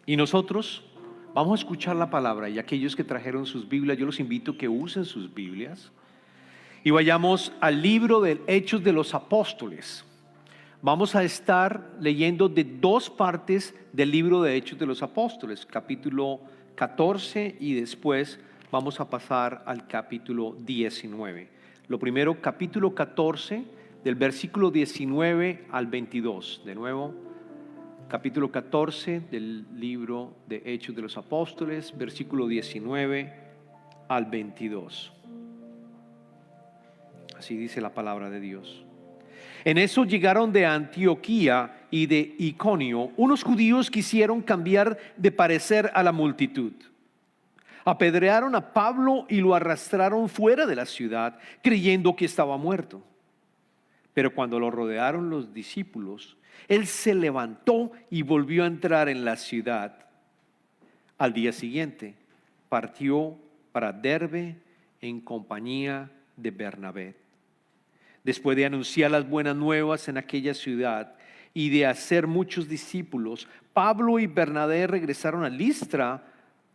Y nosotros vamos a escuchar la palabra, y aquellos que trajeron sus Biblias, yo los invito a que usen sus Biblias y vayamos al libro de Hechos de los Apóstoles. Vamos a estar leyendo de dos partes del libro de Hechos de los Apóstoles, capítulo 14 y después vamos a pasar al capítulo 19. Lo primero, capítulo 14, del versículo 19 al 22. De nuevo, capítulo 14 del libro de Hechos de los Apóstoles, versículo 19 al 22. Así dice la palabra de Dios. En eso llegaron de Antioquía y de Iconio unos judíos que quisieron cambiar de parecer a la multitud. Apedrearon a Pablo y lo arrastraron fuera de la ciudad, creyendo que estaba muerto. Pero cuando lo rodearon los discípulos, él se levantó y volvió a entrar en la ciudad. Al día siguiente partió para Derbe en compañía de Bernabé. Después de anunciar las buenas nuevas en aquella ciudad y de hacer muchos discípulos, Pablo y Bernabé regresaron a Listra,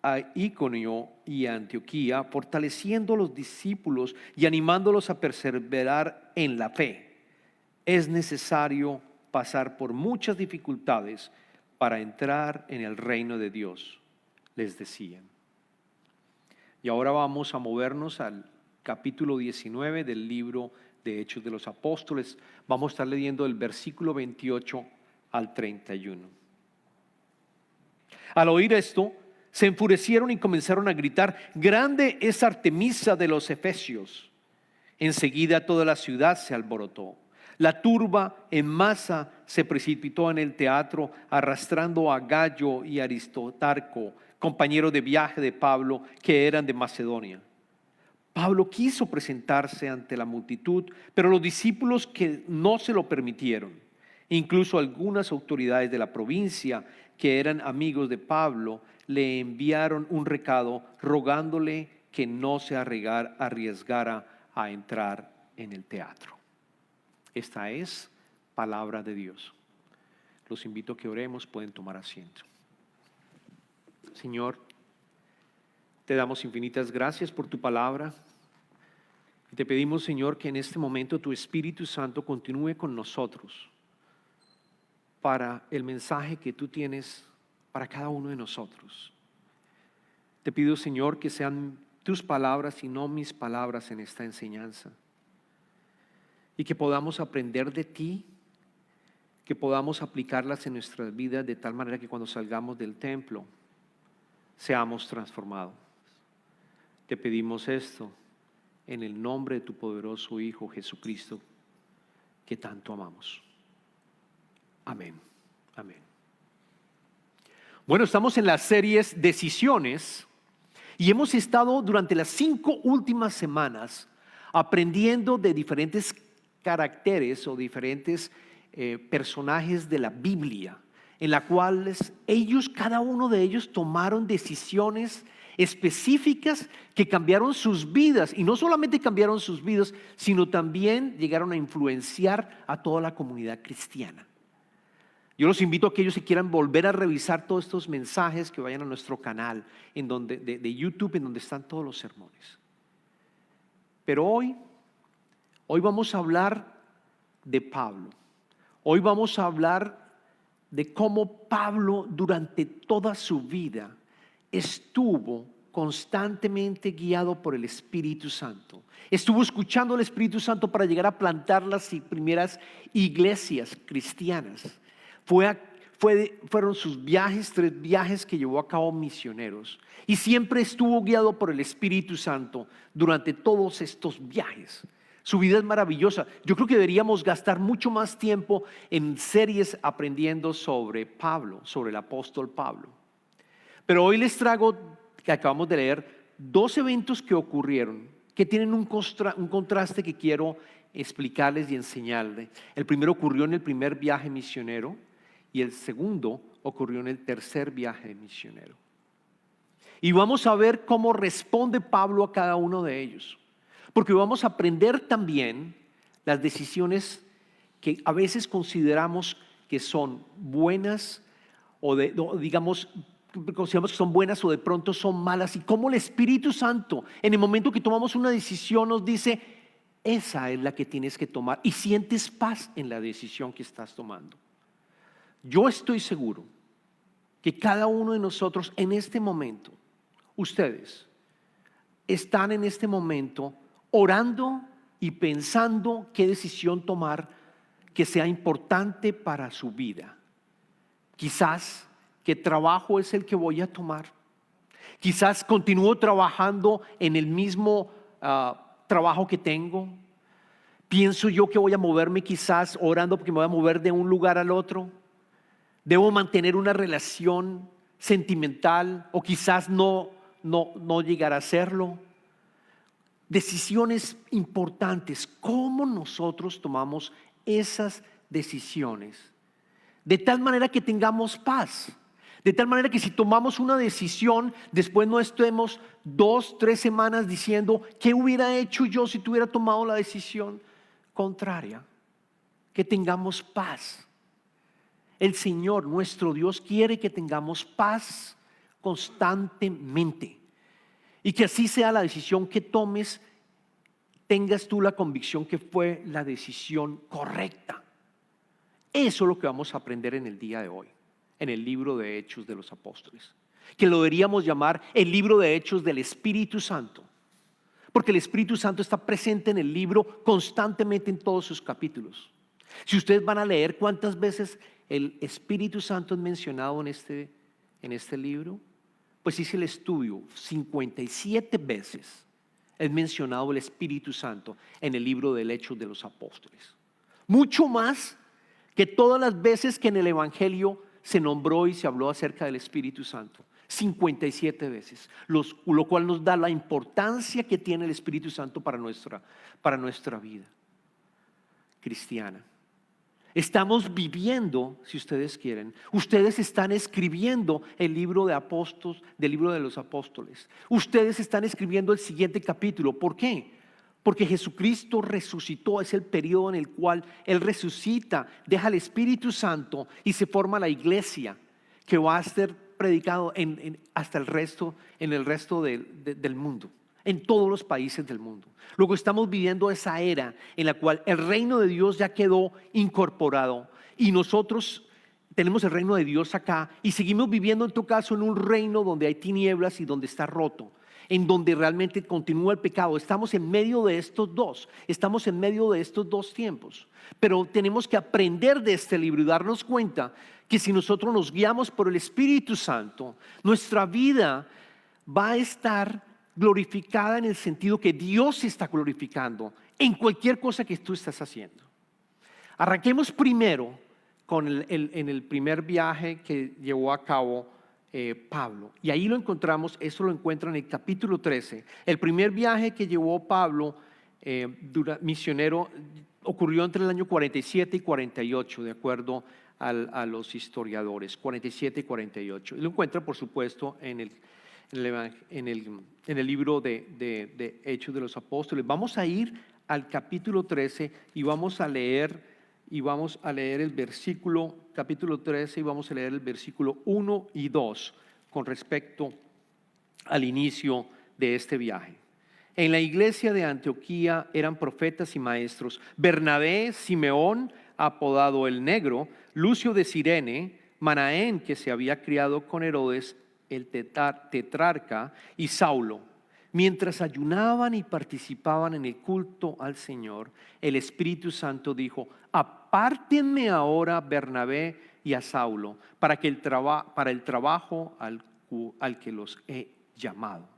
a Iconio y a Antioquía, fortaleciendo a los discípulos y animándolos a perseverar en la fe. Es necesario pasar por muchas dificultades para entrar en el reino de Dios, les decían. Y ahora vamos a movernos al capítulo 19 del libro de Hechos de los Apóstoles. Vamos a estar leyendo el versículo 28 al 31. Al oír esto, se enfurecieron y comenzaron a gritar: grande es Artemisa de los Efesios. Enseguida toda la ciudad se alborotó. La turba en masa se precipitó en el teatro, arrastrando a Gallo y Aristarco, compañeros de viaje de Pablo, que eran de Macedonia. Pablo quiso presentarse ante la multitud, pero los discípulos que no se lo permitieron. Incluso algunas autoridades de la provincia, que eran amigos de Pablo, le enviaron un recado rogándole que no se arriesgara a entrar en el teatro. Esta es palabra de Dios. Los invito a que oremos, pueden tomar asiento. Señor, te damos infinitas gracias por tu palabra. Y te pedimos, Señor, que en este momento tu Espíritu Santo continúe con nosotros para el mensaje que tú tienes para cada uno de nosotros. Te pido, Señor, que sean tus palabras y no mis palabras en esta enseñanza. Y que podamos aprender de ti, que podamos aplicarlas en nuestras vidas de tal manera que cuando salgamos del templo seamos transformados. Te pedimos esto en el nombre de tu poderoso Hijo Jesucristo, que tanto amamos. Amén. Amén. Bueno, estamos en las series Decisiones y hemos estado durante las 5 últimas semanas aprendiendo de diferentes caracteres o diferentes personajes de la Biblia, en la cual cada uno de ellos tomaron decisiones específicas que cambiaron sus vidas, y no solamente cambiaron sus vidas, sino también llegaron a influenciar a toda la comunidad cristiana. Yo los invito a aquellos que quieran volver a revisar todos estos mensajes, que vayan a nuestro canal de YouTube, en donde están todos los sermones. Pero hoy vamos a hablar de Pablo. Hoy vamos a hablar de cómo Pablo durante toda su vida estuvo constantemente guiado por el Espíritu Santo. Estuvo escuchando al Espíritu Santo para llegar a plantar las primeras iglesias cristianas. Fueron sus viajes, 3 viajes que llevó a cabo misioneros. Y siempre estuvo guiado por el Espíritu Santo durante todos estos viajes. Su vida es maravillosa. Yo creo que deberíamos gastar mucho más tiempo en series aprendiendo sobre Pablo, sobre el apóstol Pablo. Pero hoy les traigo, que acabamos de leer, 2 eventos que ocurrieron, que tienen un contraste que quiero explicarles y enseñarles. El primero ocurrió en el primer viaje misionero y el segundo ocurrió en el tercer viaje misionero. Y vamos a ver cómo responde Pablo a cada uno de ellos. Porque vamos a aprender también las decisiones que a veces consideramos que son buenas o digamos consideramos que son buenas o de pronto son malas, y cómo el Espíritu Santo en el momento que tomamos una decisión nos dice: esa es la que tienes que tomar, y sientes paz en la decisión que estás tomando. Yo estoy seguro que cada uno de nosotros en este momento, ustedes están en este momento orando y pensando qué decisión tomar que sea importante para su vida. Quizás qué trabajo es el que voy a tomar. Quizás continúo trabajando en el mismo trabajo que tengo. Pienso yo que voy a moverme, quizás orando porque me voy a mover de un lugar al otro. Debo mantener una relación sentimental, o quizás no llegar a hacerlo. Decisiones importantes. ¿Cómo nosotros tomamos esas decisiones? De tal manera que tengamos paz. De tal manera que si tomamos una decisión, después no estemos 2, 3 semanas diciendo: ¿qué hubiera hecho yo si tuviera tomado la decisión contraria? Que tengamos paz. El Señor, nuestro Dios, quiere que tengamos paz constantemente. Y que así sea la decisión que tomes, tengas tú la convicción que fue la decisión correcta. Eso es lo que vamos a aprender en el día de hoy, en el libro de Hechos de los Apóstoles, que lo deberíamos llamar el libro de Hechos del Espíritu Santo, porque el Espíritu Santo está presente en el libro constantemente en todos sus capítulos. Si ustedes van a leer cuántas veces el Espíritu Santo es mencionado en este libro, pues hice el estudio, 57 veces es mencionado el Espíritu Santo en el libro del Hechos de los Apóstoles. Mucho más que todas las veces que en el Evangelio se nombró y se habló acerca del Espíritu Santo. 57 veces, lo cual nos da la importancia que tiene el Espíritu Santo para nuestra vida cristiana. Estamos viviendo, si ustedes quieren, ustedes están escribiendo el libro del libro de los apóstoles. Ustedes están escribiendo el siguiente capítulo. ¿Por qué? Porque Jesucristo resucitó, es el periodo en el cual Él resucita, deja el Espíritu Santo y se forma la iglesia que va a ser predicado hasta el resto del mundo, en todos los países del mundo. Luego estamos viviendo esa era en la cual el reino de Dios ya quedó incorporado y nosotros tenemos el reino de Dios acá y seguimos viviendo en tu caso en un reino donde hay tinieblas y donde está roto, en donde realmente continúa el pecado. Estamos en medio de estos dos tiempos, pero tenemos que aprender de este libro y darnos cuenta que si nosotros nos guiamos por el Espíritu Santo, nuestra vida va a estar glorificada en el sentido que Dios se está glorificando en cualquier cosa que tú estás haciendo. Arranquemos primero con en el primer viaje que llevó a cabo Pablo, y ahí lo encontramos. Eso lo encuentra en el capítulo 13. El primer viaje que llevó Pablo misionero ocurrió entre el año 47 y 48, de acuerdo a los historiadores, 47 y 48. Y lo encuentra, por supuesto, en el libro de Hechos de los Apóstoles. Vamos a ir al capítulo 13 y vamos a leer el versículo, capítulo 13, y vamos a leer el versículo 1 y 2 con respecto al inicio de este viaje. En la iglesia de Antioquía eran profetas y maestros: Bernabé, Simeón, apodado el Negro, Lucio de Cirene, Manaén, que se había criado con Herodes el tetrarca, y Saulo. Mientras ayunaban y participaban en el culto al Señor, el Espíritu Santo dijo: apártenme ahora Bernabé y a Saulo para el trabajo al que los he llamado.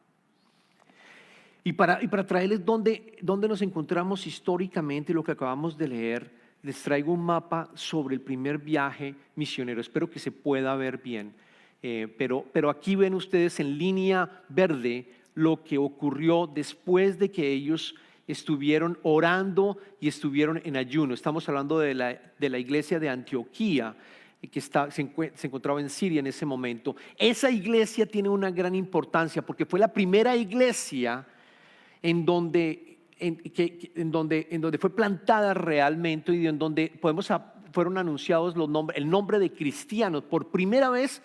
Y para traerles dónde nos encontramos históricamente, lo que acabamos de leer, les traigo un mapa sobre el primer viaje misionero. Espero que se pueda ver bien. Pero aquí ven ustedes en línea verde lo que ocurrió después de que ellos estuvieron orando y estuvieron en ayuno. Estamos hablando de la iglesia de Antioquía, que se encontraba en Siria en ese momento. Esa iglesia tiene una gran importancia porque fue la primera iglesia en donde fue plantada realmente, y en donde podemos fueron anunciados el nombre de cristianos. Por primera vez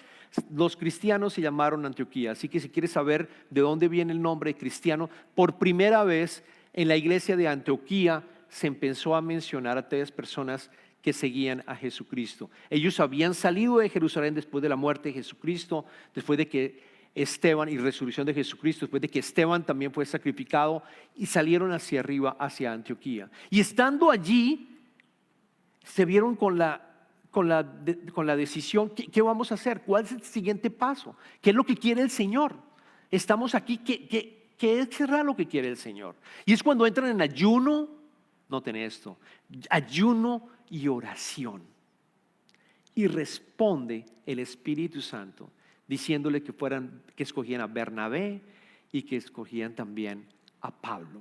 los cristianos se llamaron Antioquía. Así que si quieres saber de dónde viene el nombre de cristiano, por primera vez en la iglesia de Antioquía se empezó a mencionar a aquellas personas que seguían a Jesucristo. Ellos habían salido de Jerusalén después de la muerte de Jesucristo, después de que Esteban y resurrección de Jesucristo, después de que Esteban también fue sacrificado, y salieron hacia arriba, hacia Antioquía. Y estando allí, se vieron con la decisión, ¿qué vamos a hacer? ¿Cuál es el siguiente paso? ¿Qué es lo que quiere el Señor? Estamos aquí, ¿qué será lo que quiere el Señor? Y es cuando entran en ayuno, noten esto, ayuno y oración. Y responde el Espíritu Santo diciéndole que escogían a Bernabé y que escogían también a Pablo.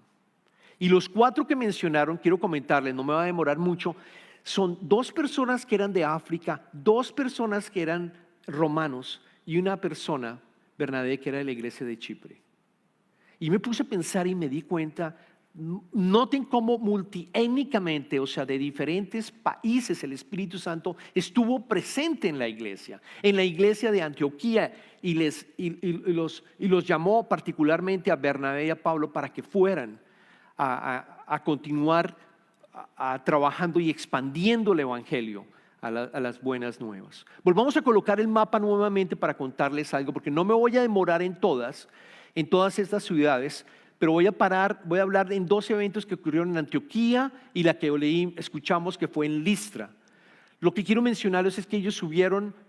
Y los 4 que mencionaron, quiero comentarles, no me va a demorar mucho, son 2 personas que eran de África, 2 personas que eran romanos y una persona, Bernabé, que era de la iglesia de Chipre. Y me puse a pensar y me di cuenta, noten cómo multiétnicamente, o sea, de diferentes países, el Espíritu Santo estuvo presente en la iglesia de Antioquía, y los llamó particularmente a Bernabé y a Pablo para que fueran a continuar trabajando y expandiendo el evangelio a las buenas nuevas. Volvamos a colocar el mapa nuevamente para contarles algo, porque no me voy a demorar en todas estas ciudades, pero voy a hablar en 2 eventos que ocurrieron en Antioquía y la que escuchamos que fue en Listra. Lo que quiero mencionarles es que ellos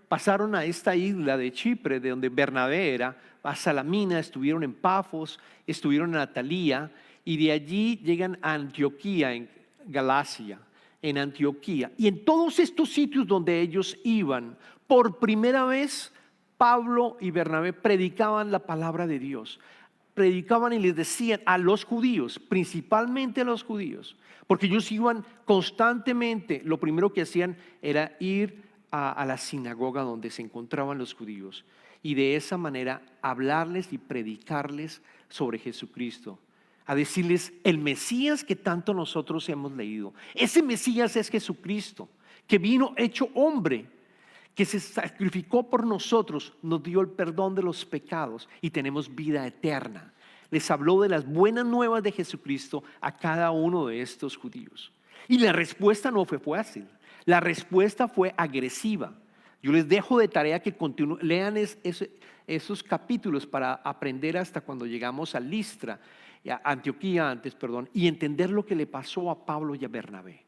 pasaron a esta isla de Chipre, de donde Bernabé era, a Salamina, estuvieron en Pafos, estuvieron en Atalía, y de allí llegan a Antioquía, en Galacia, en Antioquía. Y en todos estos sitios donde ellos iban, por primera vez Pablo y Bernabé predicaban la palabra de Dios. Predicaban y les decían a los judíos, principalmente a los judíos, porque ellos iban constantemente, lo primero que hacían era ir a la sinagoga donde se encontraban los judíos, y de esa manera hablarles y predicarles sobre Jesucristo, a decirles el Mesías que tanto nosotros hemos leído. Ese Mesías es Jesucristo, que vino hecho hombre, que se sacrificó por nosotros, nos dio el perdón de los pecados y tenemos vida eterna. Les habló de las buenas nuevas de Jesucristo a cada uno de estos judíos. Y la respuesta no fue fácil, la respuesta fue agresiva. Yo les dejo de tarea que lean esos capítulos para aprender hasta cuando llegamos a Listra, a Antioquía y entender lo que le pasó a Pablo y a Bernabé.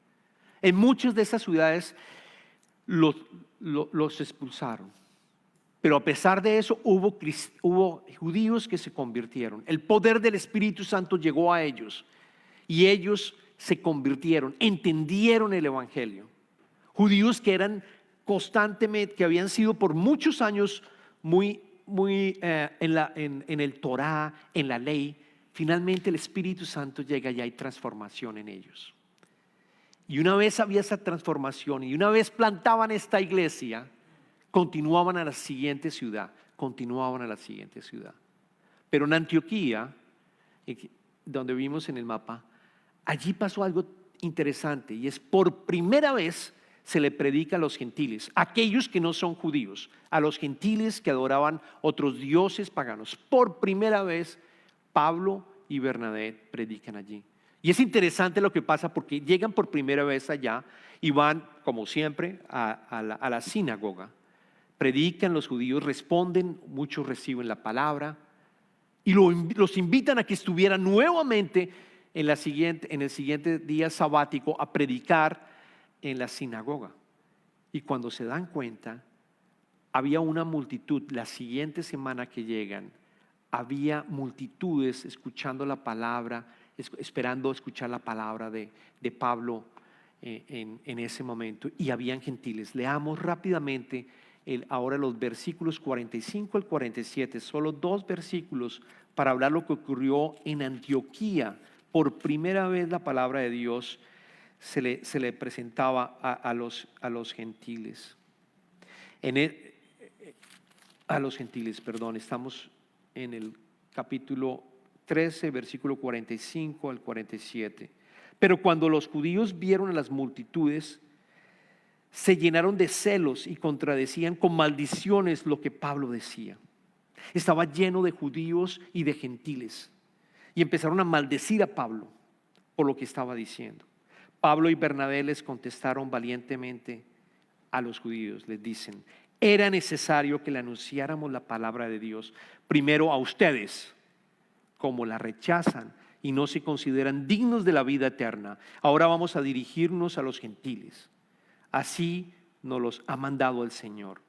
En muchas de esas ciudades los expulsaron, pero a pesar de eso hubo judíos que se convirtieron. El poder del Espíritu Santo llegó a ellos y ellos se convirtieron, entendieron el evangelio. Judíos que eran constantemente, que habían sido por muchos años muy en el Torá, en la ley. Finalmente el Espíritu Santo llega y hay transformación en ellos. Y una vez había esa transformación y una vez plantaban esta iglesia, continuaban a la siguiente ciudad. Pero en Antioquía, donde vimos en el mapa, allí pasó algo interesante, y es por primera vez se le predica a los gentiles, aquellos que no son judíos, a los gentiles que adoraban otros dioses paganos. Por primera vez Pablo y Bernabé predican allí. Y es interesante lo que pasa, porque llegan por primera vez allá y van, como siempre, a la sinagoga. Predican, los judíos responden, muchos reciben la palabra y los invitan a que estuvieran nuevamente en el siguiente día sabático a predicar en la sinagoga. Y cuando se dan cuenta, había una multitud. La siguiente semana que llegan, había multitudes escuchando la palabra, esperando escuchar la palabra de Pablo en ese momento, y habían gentiles. Leamos rápidamente ahora los versículos 45 al 47, solo 2 versículos para hablar lo que ocurrió en Antioquía. Por primera vez la palabra de Dios se le presentaba a los gentiles. Estamos en el capítulo 13, versículo 45 al 47. Pero cuando los judíos vieron a las multitudes, se llenaron de celos y contradecían con maldiciones lo que Pablo decía. Estaba lleno de judíos y de gentiles y empezaron a maldecir a Pablo por lo que estaba diciendo. Pablo y Bernabé les contestaron valientemente a los judíos. Les dicen: era necesario que le anunciáramos la palabra de Dios primero a ustedes. Como la rechazan y no se consideran dignos de la vida eterna, ahora vamos a dirigirnos a los gentiles. Así nos los ha mandado el Señor.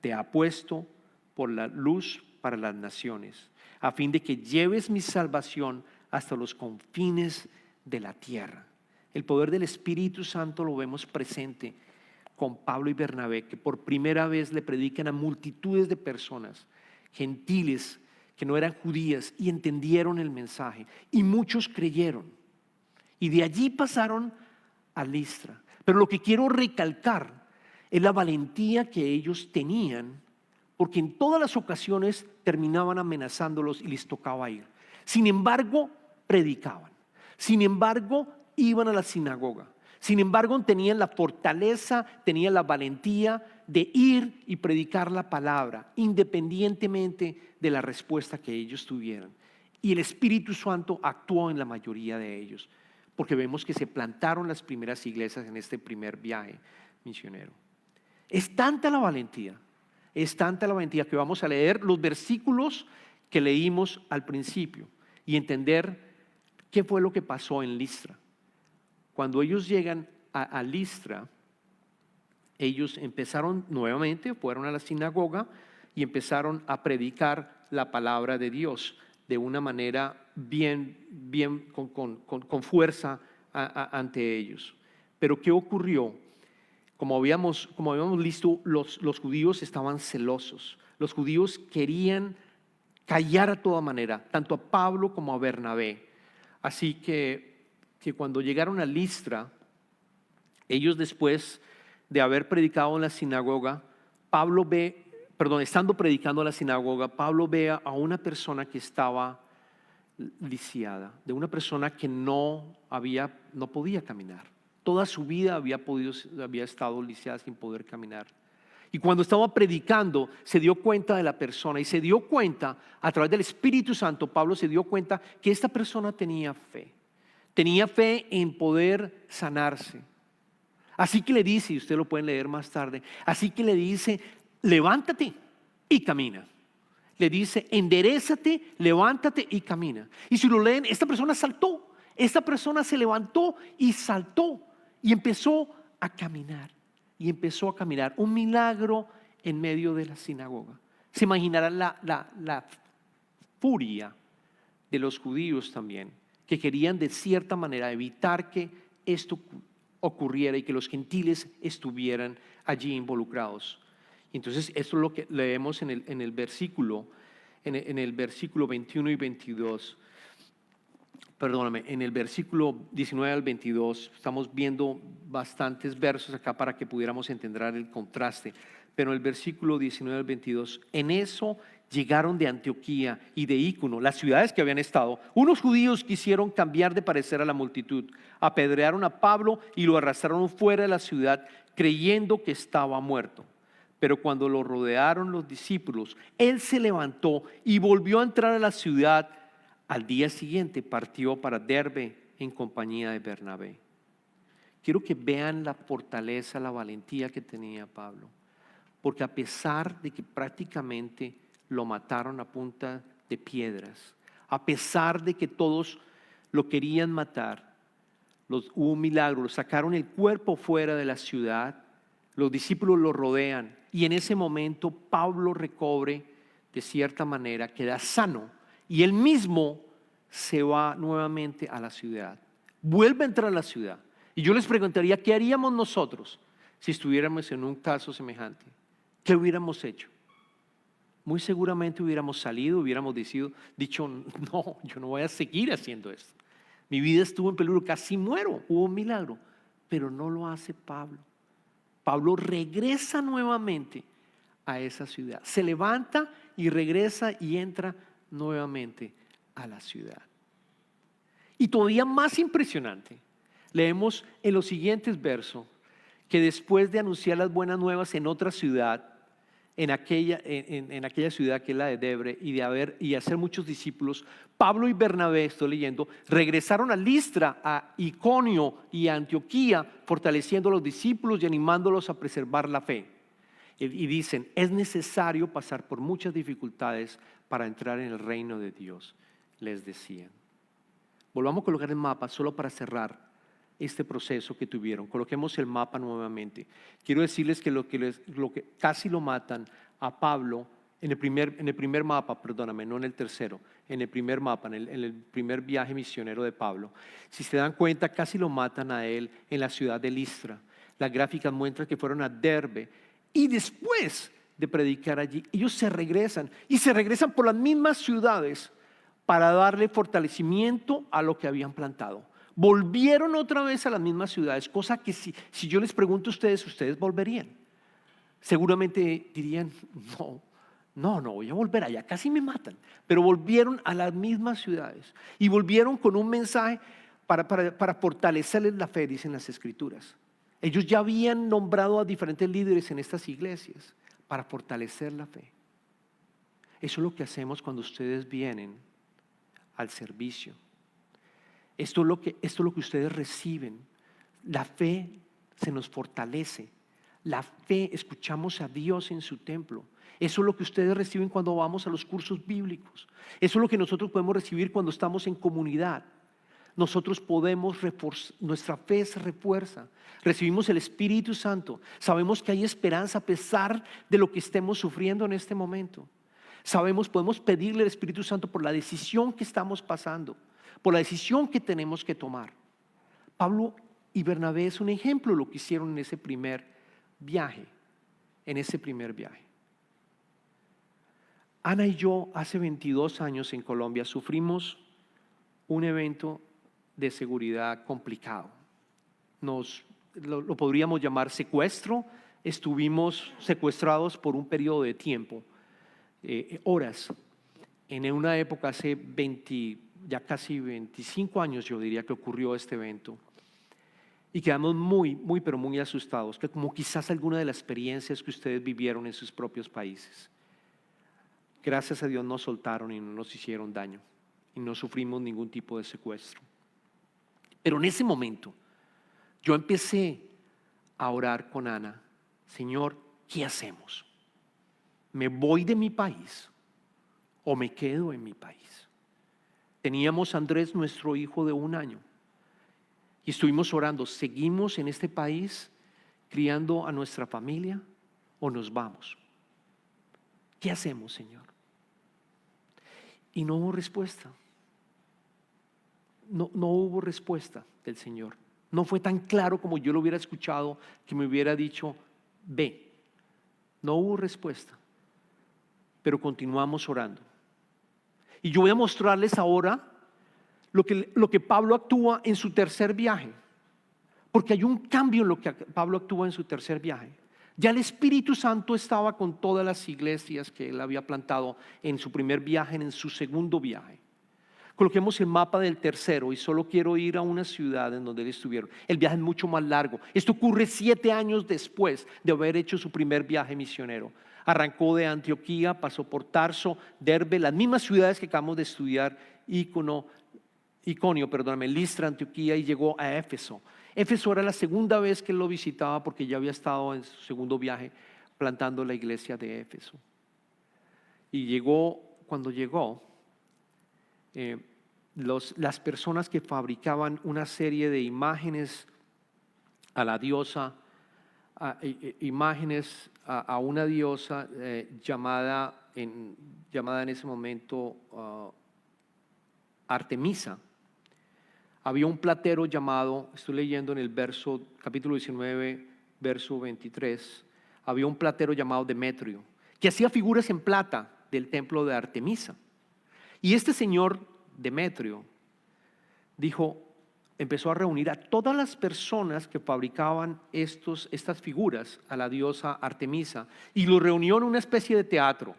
Te ha puesto por la luz para las naciones, a fin de que lleves mi salvación hasta los confines de la tierra. El poder del Espíritu Santo lo vemos presente con Pablo y Bernabé, que por primera vez le predican a multitudes de personas, gentiles que no eran judías, y entendieron el mensaje, y muchos creyeron. Y de allí pasaron a Listra. Pero lo que quiero recalcar es la valentía que ellos tenían, porque en todas las ocasiones terminaban amenazándolos y les tocaba ir. Sin embargo, predicaban. Sin embargo, iban a la sinagoga. Sin embargo, tenían la fortaleza, tenían la valentía de ir y predicar la palabra, independientemente de la respuesta que ellos tuvieran. Y el Espíritu Santo actuó en la mayoría de ellos, porque vemos que se plantaron las primeras iglesias en este primer viaje misionero. Es tanta la valentía que vamos a leer los versículos que leímos al principio y entender qué fue lo que pasó en Listra. Cuando ellos llegan a Listra, ellos empezaron nuevamente, fueron a la sinagoga y empezaron a predicar la palabra de Dios de una manera bien con fuerza ante ellos. Pero ¿qué ocurrió? Como habíamos visto, los judíos estaban celosos. Los judíos querían callar a toda manera, tanto a Pablo como a Bernabé. Así que cuando llegaron a Listra, ellos, después de haber predicado en la sinagoga, estando predicando en la sinagoga, Pablo ve a una persona que estaba lisiada, de una persona que no podía caminar. Toda su vida había estado lisiada sin poder caminar. Y cuando estaba predicando, se dio cuenta de la persona y se dio cuenta, a través del Espíritu Santo, Pablo se dio cuenta que esta persona tenía fe. Tenía fe en poder sanarse. Así que le dice, y usted lo pueden leer más tarde, así que le dice: levántate y camina. Le dice: enderézate, levántate y camina. Y si lo leen, esta persona saltó. Esta persona se levantó y saltó y empezó a caminar. Y empezó a caminar. Un milagro en medio de la sinagoga. Se imaginarán la furia de los judíos también, que querían de cierta manera evitar que esto ocurriera y que los gentiles estuvieran allí involucrados. Y entonces esto es lo que leemos en el versículo 21 y 22. Perdóname, en el versículo 19 al 22 estamos viendo bastantes versos acá para que pudiéramos entender el contraste. Pero en el versículo 19 al 22, en eso llegaron de Antioquía y de Ícono, las ciudades que habían estado. Unos judíos quisieron cambiar de parecer a la multitud, apedrearon a Pablo y lo arrastraron fuera de la ciudad, creyendo que estaba muerto. Pero cuando lo rodearon los discípulos, él se levantó y volvió a entrar a la ciudad. Al día siguiente partió para Derbe en compañía de Bernabé. Quiero que vean la fortaleza, la valentía que tenía Pablo, porque a pesar de que prácticamente lo mataron a punta de piedras, a pesar de que todos lo querían matar, hubo un milagro, lo sacaron el cuerpo fuera de la ciudad, los discípulos lo rodean y en ese momento Pablo recobre de cierta manera, queda sano y él mismo se va nuevamente a la ciudad, vuelve a entrar a la ciudad. Y yo les preguntaría, ¿qué haríamos nosotros si estuviéramos en un caso semejante? ¿Qué hubiéramos hecho? Muy seguramente hubiéramos salido, hubiéramos dicho, no, yo no voy a seguir haciendo esto. Mi vida estuvo en peligro, casi muero, hubo un milagro. Pero no lo hace Pablo. Pablo regresa nuevamente a esa ciudad. Se levanta y regresa y entra nuevamente a la ciudad. Y todavía más impresionante, leemos en los siguientes versos que después de anunciar las buenas nuevas en otra ciudad, en aquella ciudad que es la de Debre, y hacer muchos discípulos, Pablo y Bernabé, estoy leyendo, regresaron a Listra, a Iconio y a Antioquía, fortaleciendo a los discípulos y animándolos a preservar la fe. Y dicen, es necesario pasar por muchas dificultades para entrar en el reino de Dios, les decían. Volvamos a colocar el mapa solo para cerrar este proceso que tuvieron. Coloquemos el mapa nuevamente. Quiero decirles que lo que casi lo matan a Pablo en el primer mapa, perdóname, no en el tercero, en el primer mapa, en el primer viaje misionero de Pablo. Si se dan cuenta, casi lo matan a él en la ciudad de Listra. Las gráficas muestran que fueron a Derbe y después de predicar allí, ellos se regresan y se regresan por las mismas ciudades para darle fortalecimiento a lo que habían plantado. Volvieron otra vez a las mismas ciudades, cosa que si yo les pregunto a ustedes volverían. Seguramente dirían, no voy a volver allá, casi me matan. Pero volvieron a las mismas ciudades y volvieron con un mensaje para fortalecerles la fe, dicen las Escrituras. Ellos ya habían nombrado a diferentes líderes en estas iglesias para fortalecer la fe. Eso es lo que hacemos cuando ustedes vienen al servicio. Esto es lo que ustedes reciben. La fe se nos fortalece. La fe, escuchamos a Dios en su templo. Eso es lo que ustedes reciben cuando vamos a los cursos bíblicos. Eso es lo que nosotros podemos recibir cuando estamos en comunidad. Nosotros podemos reforzar, nuestra fe se refuerza. Recibimos el Espíritu Santo. Sabemos que hay esperanza a pesar de lo que estemos sufriendo en este momento. Podemos pedirle al Espíritu Santo por la decisión que estamos pasando, por la decisión que tenemos que tomar. Pablo y Bernabé es un ejemplo de lo que hicieron en ese primer viaje. Ana y yo hace 22 años en Colombia sufrimos un evento de seguridad complicado. Lo podríamos llamar secuestro. Estuvimos secuestrados por un periodo de tiempo, horas. En una época hace ya casi 25 años yo diría que ocurrió este evento. Y quedamos pero muy asustados, que como quizás alguna de las experiencias que ustedes vivieron en sus propios países. Gracias a Dios nos soltaron y no nos hicieron daño y no sufrimos ningún tipo de secuestro. Pero en ese momento yo empecé a orar con Ana. Señor, ¿qué hacemos? ¿Me voy de mi país o me quedo en mi país? Teníamos a Andrés, nuestro hijo de 1 año, y estuvimos orando. ¿Seguimos en este país criando a nuestra familia o nos vamos? ¿Qué hacemos, Señor? Y no hubo respuesta. No hubo respuesta del Señor. No fue tan claro como yo lo hubiera escuchado, que me hubiera dicho, ve. No hubo respuesta. Pero continuamos orando. Y yo voy a mostrarles ahora lo que Pablo actúa en su tercer viaje. Porque hay un cambio en lo que Pablo actúa en su tercer viaje. Ya el Espíritu Santo estaba con todas las iglesias que él había plantado en su primer viaje, en su segundo viaje. Coloquemos el mapa del tercero y solo quiero ir a una ciudad en donde él estuvieron. El viaje es mucho más largo. Esto ocurre 7 años después de haber hecho su primer viaje misionero. Arrancó de Antioquía, pasó por Tarso, Derbe, las mismas ciudades que acabamos de estudiar, Iconio, Listra, Antioquía, y llegó a Éfeso. Éfeso era la segunda vez que él lo visitaba porque ya había estado en su segundo viaje plantando la iglesia de Éfeso. Y cuando llegó, las personas que fabricaban una serie de imágenes a la diosa, imágenes a una diosa llamada en ese momento Artemisa. Había un platero llamado, estoy leyendo en el capítulo 19, verso 23, había un platero llamado Demetrio, que hacía figuras en plata del templo de Artemisa. Y este señor Demetrio empezó a reunir a todas las personas que fabricaban estas figuras a la diosa Artemisa y lo reunió en una especie de teatro.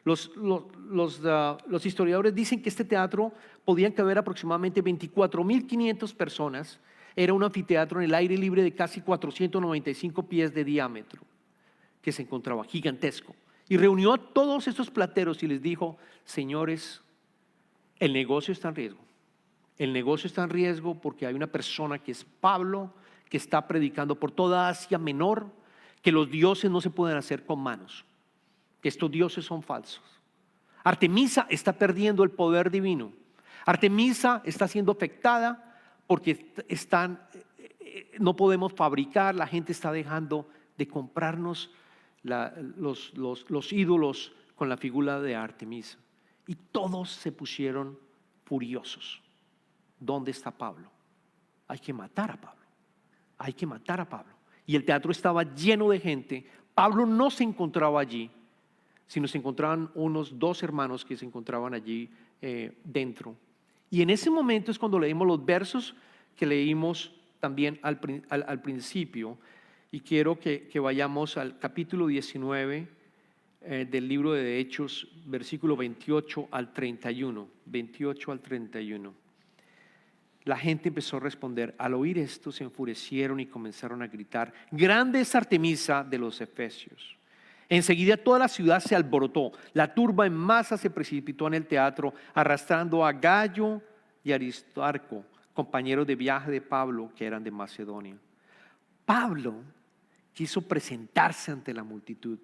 Los historiadores dicen que este teatro podían caber aproximadamente 24.500 personas Era un anfiteatro en el aire libre de casi 495 pies de diámetro, que se encontraba gigantesco. Y reunió a todos estos plateros y les dijo: señores, el negocio está en riesgo. El negocio está en riesgo porque hay una persona que es Pablo, que está predicando por toda Asia Menor que los dioses no se pueden hacer con manos, que estos dioses son falsos. Artemisa está perdiendo el poder divino. Artemisa está siendo afectada porque no podemos fabricar, la gente está dejando de comprarnos los ídolos con la figura de Artemisa. Y todos se pusieron furiosos. ¿Dónde está Pablo? Hay que matar a Pablo. Hay que matar a Pablo. Y el teatro estaba lleno de gente. Pablo no se encontraba allí, sino se encontraban unos 2 hermanos que se encontraban allí dentro. Y en ese momento es cuando leímos los versos que leímos también al principio. Y quiero que vayamos al capítulo 19 del libro de Hechos, versículo 28 al 31. 28 al 31. La gente empezó a responder. Al oír esto se enfurecieron y comenzaron a gritar: grande es Artemisa de los Efesios. Enseguida toda la ciudad se alborotó. La turba en masa se precipitó en el teatro, arrastrando a Gayo y Aristarco, compañeros de viaje de Pablo, que eran de Macedonia. Pablo quiso presentarse ante la multitud,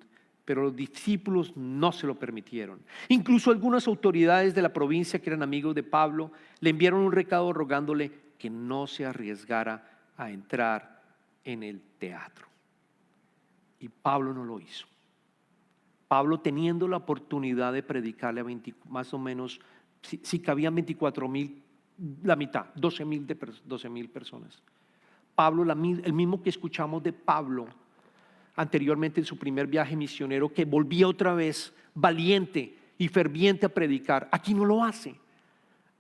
pero los discípulos no se lo permitieron. Incluso algunas autoridades de la provincia, que eran amigos de Pablo, le enviaron un recado rogándole que no se arriesgara a entrar en el teatro. Y Pablo no lo hizo. Pablo, teniendo la oportunidad de predicarle a más o menos, si cabían 24,000, la mitad, 12,000 personas. Pablo, el mismo que escuchamos de Pablo anteriormente en su primer viaje misionero, que volvía otra vez valiente y ferviente a predicar, aquí no lo hace.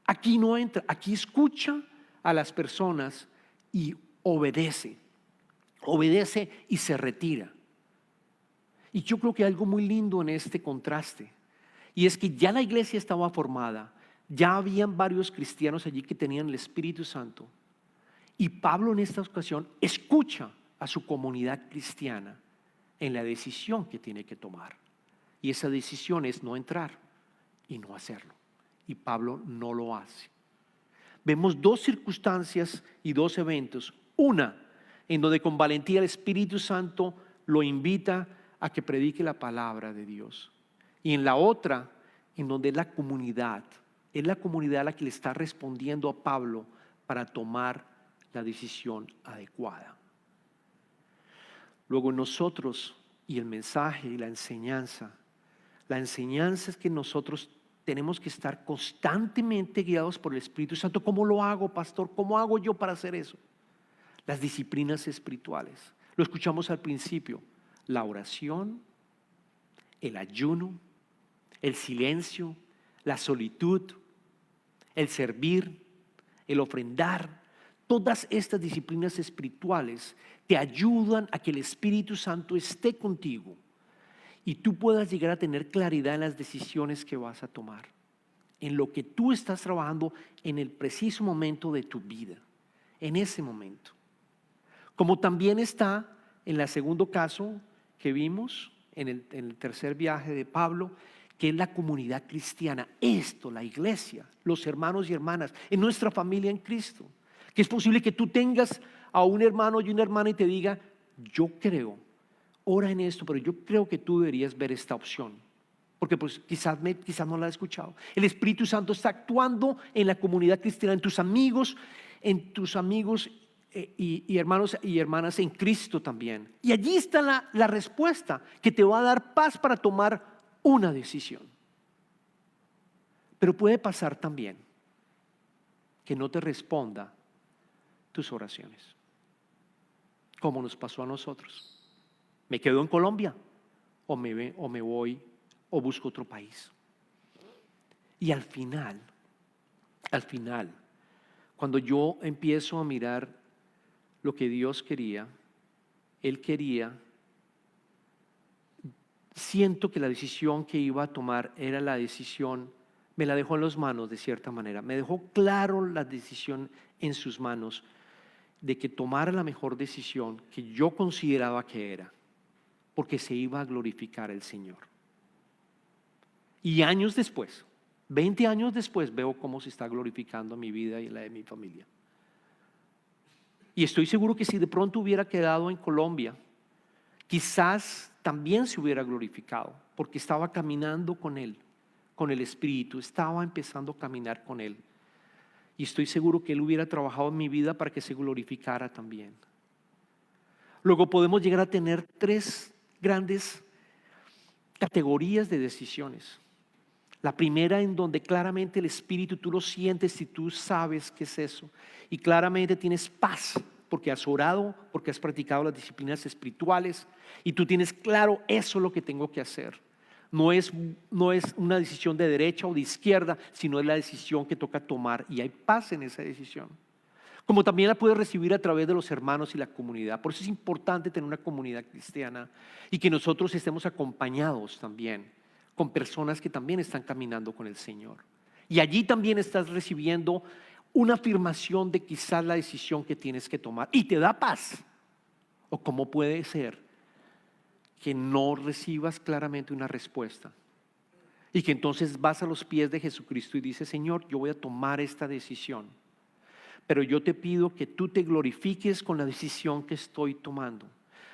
Aquí no entra, aquí escucha a las personas y obedece y se retira. Y yo creo que hay algo muy lindo en este contraste, y es que ya la iglesia estaba formada, ya habían varios cristianos allí que tenían el Espíritu Santo, y Pablo en esta ocasión escucha a su comunidad cristiana en la decisión que tiene que tomar, y esa decisión es no entrar y no hacerlo, y Pablo no lo hace. Vemos 2 circunstancias y 2 eventos: una en donde con valentía el Espíritu Santo lo invita a que predique la palabra de Dios, y en la otra en donde es la comunidad la que le está respondiendo a Pablo para tomar la decisión adecuada. Luego nosotros, y el mensaje y la enseñanza es que nosotros tenemos que estar constantemente guiados por el Espíritu Santo. ¿Cómo lo hago, pastor? ¿Cómo hago yo para hacer eso? Las disciplinas espirituales, lo escuchamos al principio: la oración, el ayuno, el silencio, la solitud, el servir, el ofrendar. Todas estas disciplinas espirituales te ayudan a que el Espíritu Santo esté contigo y tú puedas llegar a tener claridad en las decisiones que vas a tomar, en lo que tú estás trabajando en el preciso momento de tu vida, en ese momento. Como también está en el segundo caso que vimos, en el tercer viaje de Pablo, que es la comunidad cristiana. Esto, la iglesia, los hermanos y hermanas, en nuestra familia en Cristo. Que es posible que tú tengas a un hermano y una hermana y te diga: yo creo, ora en esto, pero yo creo que tú deberías ver esta opción, porque pues quizás no la has escuchado. El Espíritu Santo está actuando en la comunidad cristiana, en tus amigos y hermanos y hermanas en Cristo también. Y allí está la respuesta que te va a dar paz para tomar una decisión. Pero puede pasar también que no te responda tus oraciones, como nos pasó a nosotros. ¿Me quedo en Colombia o me voy o busco otro país? Y al final, cuando yo empiezo a mirar lo que Dios quería, Él quería, siento que la decisión que iba a tomar era la decisión, me la dejó en las manos de cierta manera, me dejó claro la decisión en sus manos. de que tomara la mejor decisión que yo consideraba que era, porque se iba a glorificar el Señor. Y años después, 20 años después, veo cómo se está glorificando mi vida y la de mi familia. Y estoy seguro que si de pronto hubiera quedado en Colombia, quizás también se hubiera glorificado, porque estaba caminando con Él, con el Espíritu, estaba empezando a caminar con Él. Y estoy seguro que Él hubiera trabajado en mi vida para que se glorificara también. Luego podemos llegar a tener 3 grandes categorías de decisiones. La primera, en donde claramente el Espíritu tú lo sientes y tú sabes qué es eso. Y claramente tienes paz porque has orado, porque has practicado las disciplinas espirituales y tú tienes claro, eso es lo que tengo que hacer. No es una decisión de derecha o de izquierda, sino es la decisión que toca tomar y hay paz en esa decisión. Como también la puedes recibir a través de los hermanos y la comunidad. Por eso es importante tener una comunidad cristiana y que nosotros estemos acompañados también con personas que también están caminando con el Señor. Y allí también estás recibiendo una afirmación de quizás la decisión que tienes que tomar y te da paz. O cómo puede ser que no recibas claramente una respuesta y que entonces vas a los pies de Jesucristo y dices, Señor, yo voy a tomar esta decisión, pero yo te pido que tú te glorifiques con la decisión que estoy tomando.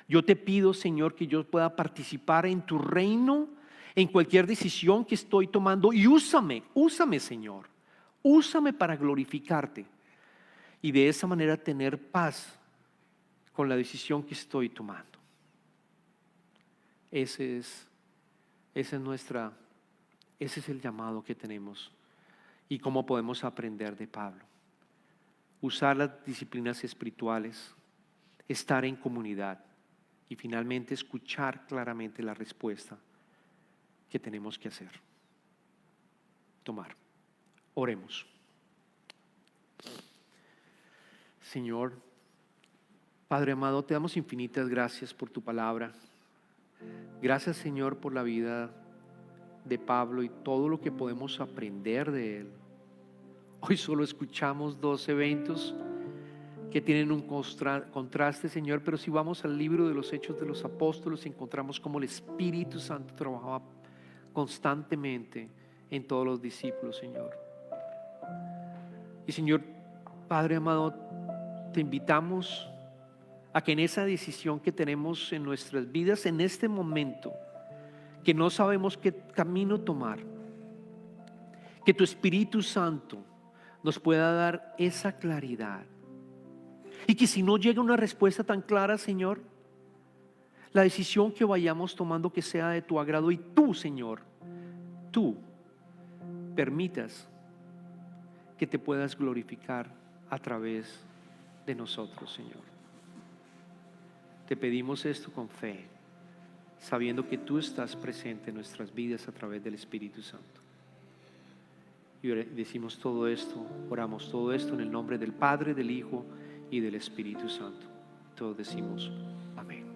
Yo te pido, Señor, que yo pueda participar en tu reino, en cualquier decisión que estoy tomando, y úsame, Señor, úsame para glorificarte y de esa manera tener paz con la decisión que estoy tomando. Ese es el llamado que tenemos y cómo podemos aprender de Pablo. Usar las disciplinas espirituales, estar en comunidad y finalmente escuchar claramente la respuesta que tenemos que hacer. Tomar. Oremos. Señor, Padre amado, te damos infinitas gracias por tu palabra. Gracias, Señor, por la vida de Pablo y todo lo que podemos aprender de él. Hoy solo escuchamos 2 eventos que tienen un contraste, Señor, pero si vamos al libro de los Hechos de los Apóstoles, encontramos cómo el Espíritu Santo trabajaba constantemente en todos los discípulos, Señor. Y Señor, Padre amado, te invitamos a que en esa decisión que tenemos en nuestras vidas, en este momento, que no sabemos qué camino tomar, que tu Espíritu Santo nos pueda dar esa claridad. Y que si no llega una respuesta tan clara, Señor, la decisión que vayamos tomando que sea de tu agrado y tú, Señor, tú permitas que te puedas glorificar a través de nosotros, Señor. Te pedimos esto con fe, sabiendo que tú estás presente en nuestras vidas a través del Espíritu Santo. Y decimos todo esto, oramos todo esto en el nombre del Padre, del Hijo y del Espíritu Santo. Todos decimos amén.